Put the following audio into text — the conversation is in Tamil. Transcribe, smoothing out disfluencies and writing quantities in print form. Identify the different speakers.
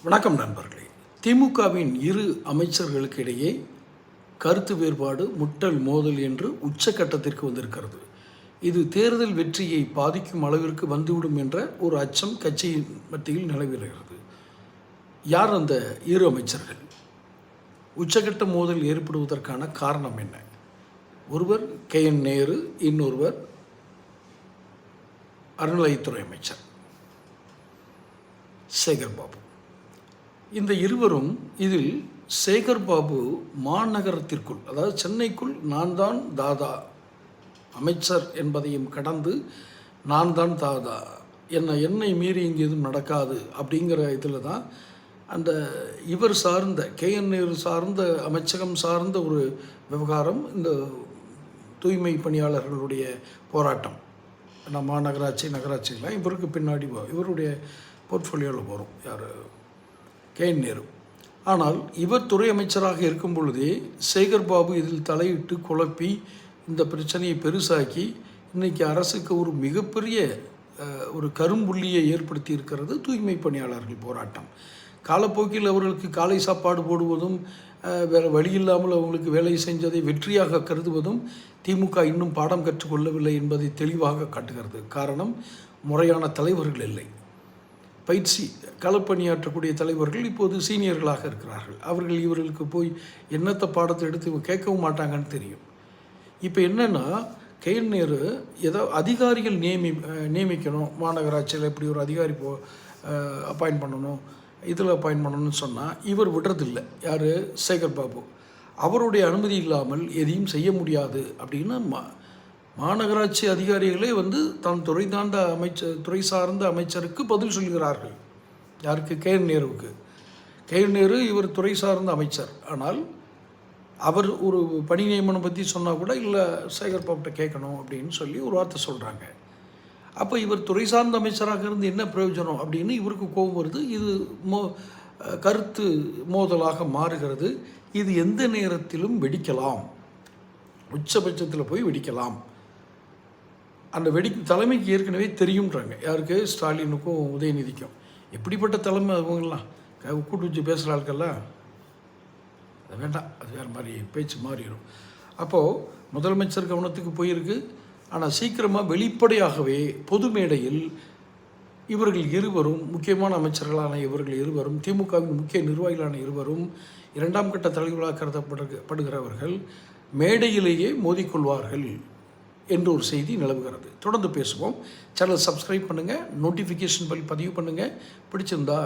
Speaker 1: வணக்கம் நண்பர்களே. திமுகவின் இரு அமைச்சர்களுக்கு இடையே கருத்து வேறுபாடு, முட்டல் மோதல் என்று உச்சக்கட்டத்திற்கு வந்திருக்கிறது. இது தேர்தல் வெற்றியை பாதிக்கும் அளவிற்கு வந்துவிடும் என்ற ஒரு அச்சம் கட்சியின் மத்தியில் நிலவுகிறது. யார் அந்த இரு அமைச்சர்கள்? உச்சக்கட்ட மோதல் ஏற்படுவதற்கான காரணம் என்ன? ஒருவர் KN நேரு, இன்னொருவர் அறநிலையத்துறை அமைச்சர் சேகர் பாபு. இந்த இருவரும் இதில் சேகர் பாபு மாநகரத்திற்குள், அதாவது சென்னைக்குள் நான் தான் தாதா அமைச்சர் என்பதையும் கடந்து நான் தான் தாதா, என்னை மீறி இங்கே எதுவும் நடக்காது அப்படிங்கிற இதில் தான் அந்த இவர் சார்ந்த KN நேரு சார்ந்த அமைச்சகம் சார்ந்த ஒரு விவகாரம், இந்த தூய்மை பணியாளர்களுடைய போராட்டம். நம்ம மாநகராட்சி நகராட்சியெல்லாம் இவருக்கு பின்னாடி இவருடைய போர்ட்ஃபோலியோவில் போகிறோம். யார்? KN நேரு. ஆனால் இவர் துறை அமைச்சராக இருக்கும் பொழுதே சேகர் பாபு இதில் தலையிட்டு குழப்பி இந்த பிரச்சனையை பெருசாக்கி இன்றைக்கி அரசுக்கு ஒரு மிகப்பெரிய ஒரு கரும்புள்ளியை ஏற்படுத்தி இருக்கிறது தூய்மை பணியாளர்கள் போராட்டம். காலப்போக்கில் அவர்களுக்கு காலை சாப்பாடு போடுவதும் வேறு வழி இல்லாமல் அவங்களுக்கு வேலை செஞ்சதை வெற்றியாக கருதுவதும் திமுக இன்னும் பாடம் கற்றுக்கொள்ளவில்லை என்பதை தெளிவாக காட்டுகிறது. காரணம், முறையான தலைவர்கள் இல்லை. பயிற்சி களப்பணியாற்றக்கூடிய தலைவர்கள் இப்போது சீனியர்களாக இருக்கிறார்கள். அவர்கள் இவர்களுக்கு போய் என்னத்தை பாடத்தை எடுத்து கேட்கவும் மாட்டாங்கன்னு தெரியும். இப்போ என்னென்னா, KN நேரு ஏதோ அதிகாரிகள் நியமிக்கணும், மாநகராட்சியில் இப்படி ஒரு அதிகாரி அப்பாயின்ட் பண்ணணும், இதில் அப்பாயின்ட் பண்ணணும்னு சொன்னால் இவர் விடுறதில்லை. யார்? சேகர் பாபு. அவருடைய அனுமதி இல்லாமல் எதையும் செய்ய முடியாது அப்படின்னு மாநகராட்சி அதிகாரிகளே தான் துறை சார்ந்த அமைச்சருக்கு பதில் சொல்கிறார்கள். யாருக்கு? KN நேருவுக்கு. KN நேரு இவர் துறை சார்ந்த அமைச்சர். ஆனால் அவர் ஒரு பணி நியமனம் பற்றி சொன்னால் கூட இல்லை, சேகர் பாபுட்ட கேட்கணும் அப்படின்னு சொல்லி ஒரு வார்த்தை சொல்கிறாங்க. அப்போ இவர் துறை சார்ந்த அமைச்சராக இருந்து என்ன பிரயோஜனம் அப்படின்னு இவருக்கு கோபம் வருது. இது கருத்து மோதலாக மாறுகிறது. இது எந்த நேரத்திலும் வெடிக்கலாம், உச்சபட்சத்தில் போய் வெடிக்கலாம். அந்த தலைமைக்கு ஏற்கனவே தெரியுன்றாங்க. யாருக்கு? ஸ்டாலினுக்கும் உதயநிதிக்கும். எப்படிப்பட்ட தலைமை அவங்கெல்லாம் கூட்டு வச்சு பேசுகிற ஆட்கள்லாம் அது வேண்டாம், அது வேறு மாதிரி பேச்சு மாறிடும். அப்போது முதலமைச்சர் கவனத்துக்கு போயிருக்கு. ஆனால் சீக்கிரமாக வெளிப்படையாகவே பொது மேடையில் இவர்கள் இருவரும், முக்கியமான அமைச்சர்களான இவர்கள் இருவரும், திமுகவின் முக்கிய நிர்வாகிகளான இருவரும், இரண்டாம் கட்ட தலைவர்களாக கருதப்படுகிறவர்கள் மேடையிலேயே மோதிக்கொள்வார்கள் என்று ஒரு செய்தி நிலவுகிறது. தொடர்ந்து பேசுவோம். சேனல் சப்ஸ்கிரைப் பண்ணுங்கள், நோட்டிஃபிகேஷன் பதிவு பண்ணுங்கள். பிடிச்சிருந்தா